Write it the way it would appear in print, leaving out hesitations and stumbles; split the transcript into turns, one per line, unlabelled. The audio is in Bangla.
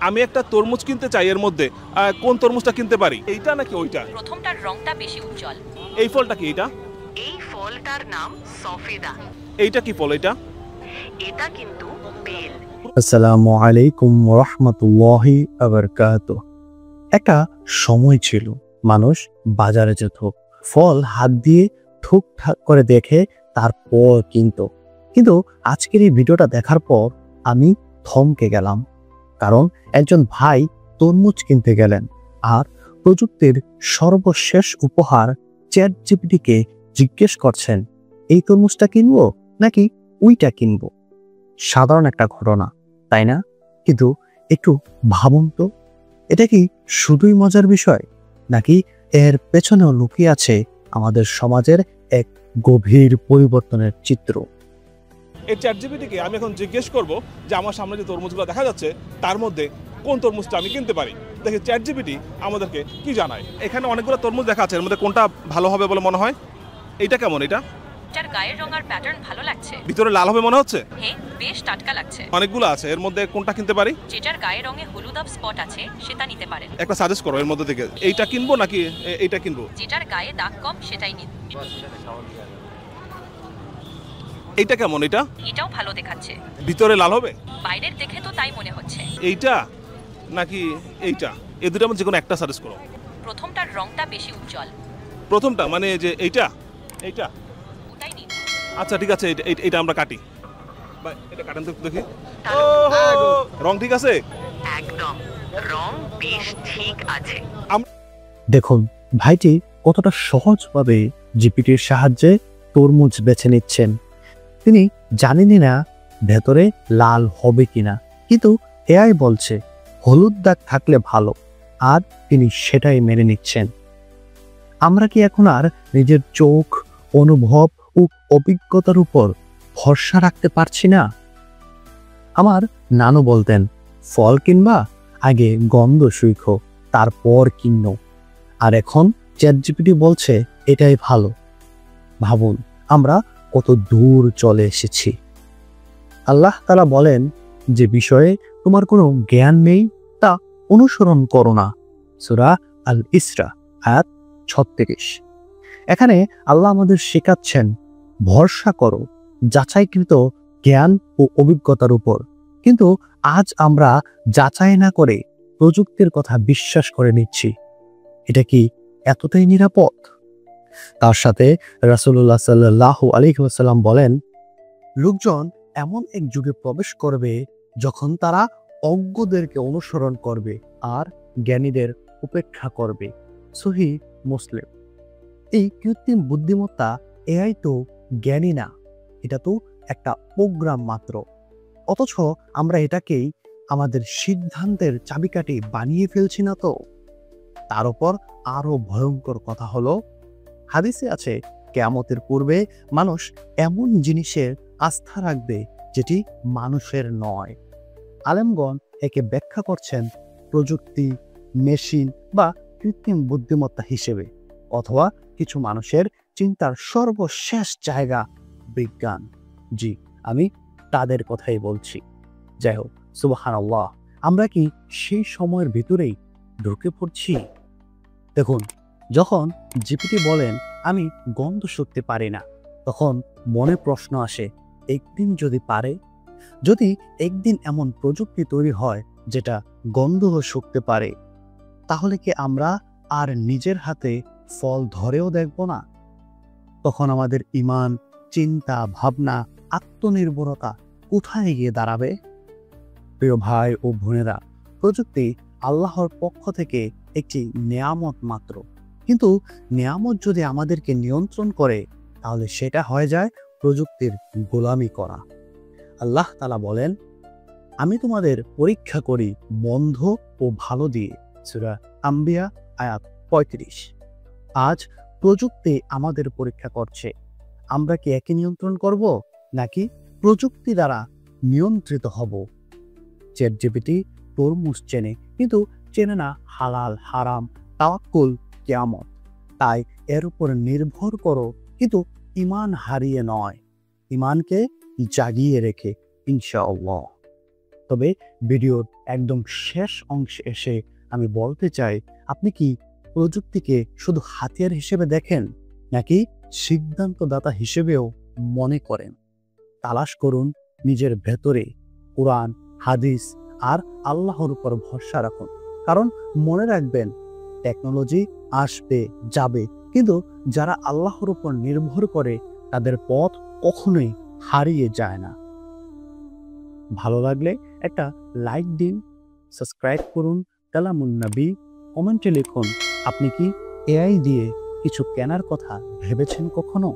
আমি একটা তরমুজ কিনতে চাই, এর মধ্যে কোন তরমুজটা কিনতে পারি? এইটা নাকি ওইটা?
প্রথমটার রংটা বেশি উজ্জ্বল।
এই ফলটা কি? এইটা?
এই ফলটার নাম সফেদা।
এইটা কি ফল? এটা
এটা কিন্তু বেল।
আসসালামু আলাইকুম রাহমাতুল্লাহি ওয়া বারাকাতুহু। একটা সময় ছিল মানুষ বাজারে যেত, ফল হাত দিয়ে ঠুকঠাক করে দেখে তারপর কিনতো। কিন্তু আজকের এই ভিডিওটা দেখার পর আমি থমকে গেলাম, কারণ একজন ভাই তরমুজ কিনতে গেলেন আর প্রযুক্তির সর্বশেষ উপহার চ্যাটজিপিটিকে জিজ্ঞেস করছেন, এই তরমুজটা কিনবো নাকি ওইটা কিনবো? সাধারণ একটা ঘটনা, তাই না? কিন্তু একটু ভাবুন তো, এটা কি শুধুই মজার বিষয়, নাকি এর পেছনেও লুকিয়ে আছে আমাদের সমাজের এক গভীর পরিবর্তনের চিত্র?
এই চ্যাটজিপিটিকে আমি এখন জিজ্ঞেস করব যে আমার সামনে যে তরমুজগুলো দেখা যাচ্ছে তার মধ্যে কোন তরমুজটা আমি কিনতে পারি। দেখি চ্যাটজিপিটি আমাদেরকে কি জানায়। এখানে অনেকগুলো তরমুজ দেখা আছে, এর মধ্যে কোনটা ভালো হবে বলে মনে হয়? এইটা কেমন? এটা
এটার গায়ের রং আর প্যাটার্ন ভালো লাগছে।
ভিতরে লাল হবে মনে হচ্ছে।
হ্যাঁ, বেশ টাটকা লাগছে।
অনেকগুলো আছে, এর মধ্যে কোনটা কিনতে পারি?
যেটার গায়ের রঙে হলুদাভ স্পট আছে সেটা নিতে পারেন।
একটা সাজেস্ট করো এর মধ্যে থেকে, এইটা কিনবো নাকি এইটা কিনবো?
যেটার গায়ে দাগ কম সেটাই নিন।
এইটা কেমন? এটা
এটাও ভালো দেখাচ্ছে।
ভিতরে লাল হবে?
বাইরের দেখে তো তাই মনে হচ্ছে।
এইটা নাকি এইটা? এই দুটোর মধ্যে যে কোনো একটা সাজেস্ট করো।
প্রথমটার রংটা বেশি উজ্জ্বল।
প্রথমটা মানে যে এইটা? এইটা?
ওটাই নিন।
আচ্ছা ঠিক আছে, এইটা আমরা কাটি। এটা কাটেন তো একটু দেখি। রং ঠিক আছে?
একদম, রং বেশ ঠিক আছে।
দেখুন ভাইটি কতটা সহজভাবে জিপিটির সাহায্যে তরমুজ বেছে নিচ্ছেন। তিনি জানেনই না ভেতরে লাল হবে কিনা, কিন্তু এআই বলছে হলুদ দাগ থাকলে ভালো, আর তিনি সেটাই মেনে নিচ্ছেন। আমরা কি এখন আর নিজের চোখ, অনুভব ও অভিজ্ঞতার উপর ভরসা রাখতে পারছি না? আমার নানু বলতেন, ফল কিনবা আগে গন্ধ শুইখো, তারপর কিনো। আর এখন চ্যাটজিপিটি বলছে এটাই ভালো। ভাবুন আমরা কত দূর চলে এসেছি। আল্লাহ তাআলা বলেন, যে বিষয়ে তোমার কোনো জ্ঞান নেই তা অনুসরণ করো না। সূরা আল ইসরা আয়াত 36। এখানে আল্লাহ আমাদের শেখাচ্ছেন ভরসা করো যাচাইকৃত জ্ঞান ও অভিজ্ঞতার উপর। কিন্তু আজ আমরা যাচাই না করে প্রযুক্তির কথা বিশ্বাস করে নিচ্ছি। এটা কি এতটাই নিরাপদ? তার সাথে রাসূলুল্লাহ সাল্লাল্লাহু আলাইহি ওয়াসাল্লাম বলেন, লোকজন এমন এক যুগে প্রবেশ করবে যখন তারা অজ্ঞদেরকে অনুসরণ করবে আর জ্ঞানীদের উপেক্ষা করবে। সহিহ মুসলিম। এই কৃত্রিম বুদ্ধিমত্তা এআই তো জ্ঞানী না, এটা তো একটা প্রোগ্রাম মাত্র। অথচ আমরা এটাকেই আমাদের সিদ্ধান্তের চাবিকাঠি বানিয়ে ফেলছি না তো? তার উপর আরো ভয়ঙ্কর কথা হলো, হাদিসে আছে কিয়ামতের পূর্বে মানুষ এমন জিনিসের আস্থা রাখবে যেটি মানুষের নয়। আলেমগণ একে ব্যাখ্যা করছেন প্রযুক্তি, মেশিন বা কৃত্রিম বুদ্ধিমত্তা হিসেবে, অথবা কিছু মানুষের চিন্তার সর্বশেষ জায়গা বিজ্ঞান। জি, আমি তাদের কথাই বলছি। যাই হোক, সুবহানাল্লাহ, আমরা কি সেই সময়ের ভিতরেই ঢুকে পড়ছি? দেখুন, যখন জিপিটি বলেন আমি গন্ধ শুঁকতে পারি না, তখন মনে প্রশ্ন আসে, একদিন যদি পারে, যদি একদিন এমন প্রযুক্তি তৈরি হয় যেটা গন্ধ শুঁকতে পারে, তাহলে কি আমরা আর নিজের হাতে ফল ধরেও দেখব না? তখন আমাদের ঈমান, চিন্তা, ভাবনা, আত্মনির্ভরতা কোথায় গিয়ে দাঁড়াবে? প্রিয় ভাই ও বোনেরা, প্রযুক্তি আল্লাহর পক্ষ থেকে একটি নেয়ামত মাত্র, কিন্তু নেয়ামত যদি আমাদেরকে নিয়ন্ত্রণ করে, তাহলে সেটা হয়ে যায় প্রযুক্তির গোলামি করা। আল্লাহ তাআলা বলেন, আমি তোমাদের পরীক্ষা করি মন্দ ও ভালো দিয়ে। সূরা আম্বিয়া আয়াত 35। আজ প্রযুক্তি আমাদের পরীক্ষা করছে। আমরা কি একে নিয়ন্ত্রণ করব, নাকি প্রযুক্তি দ্বারা নিয়ন্ত্রিত হব? চ্যাটজিপিটি তরমুজ চেনে, কিন্তু চেনে না হালাল, হারাম, তাওয়াক্কুল, কিয়ামত। তাই এর উপর নির্ভর করো, কিন্তু ঈমান হারিয়ে নয়, ঈমানকে জাগিয়ে রেখে, ইনশাআল্লাহ। তবে ভিডিওর একদম শেষ অংশে এসে আমি বলতে চাই, আপনি কি প্রযুক্তিকে শুধু হাতিয়ার হিসেবে দেখেন নাকি সিদ্ধান্তদাতা হিসেবেও মনে করেন? তালাশ করুন নিজের ভেতরে, কোরআন, হাদিস আর আল্লাহর উপর ভরসা রাখুন। কারণ মনে রাখবেন, টেকনোলজি আসবে যাবে, কিন্তু যারা আল্লাহর উপর নির্ভর করে তাদের পথ কখনোই হারিয়ে যায় না। ভালো লাগলে একটা লাইক দিন, সাবস্ক্রাইব করুন কালামুন নবী, কমেন্টে লিখুন আপনি কি এআই দিয়ে কিছু কেনার কথা ভেবেছেন কখনো?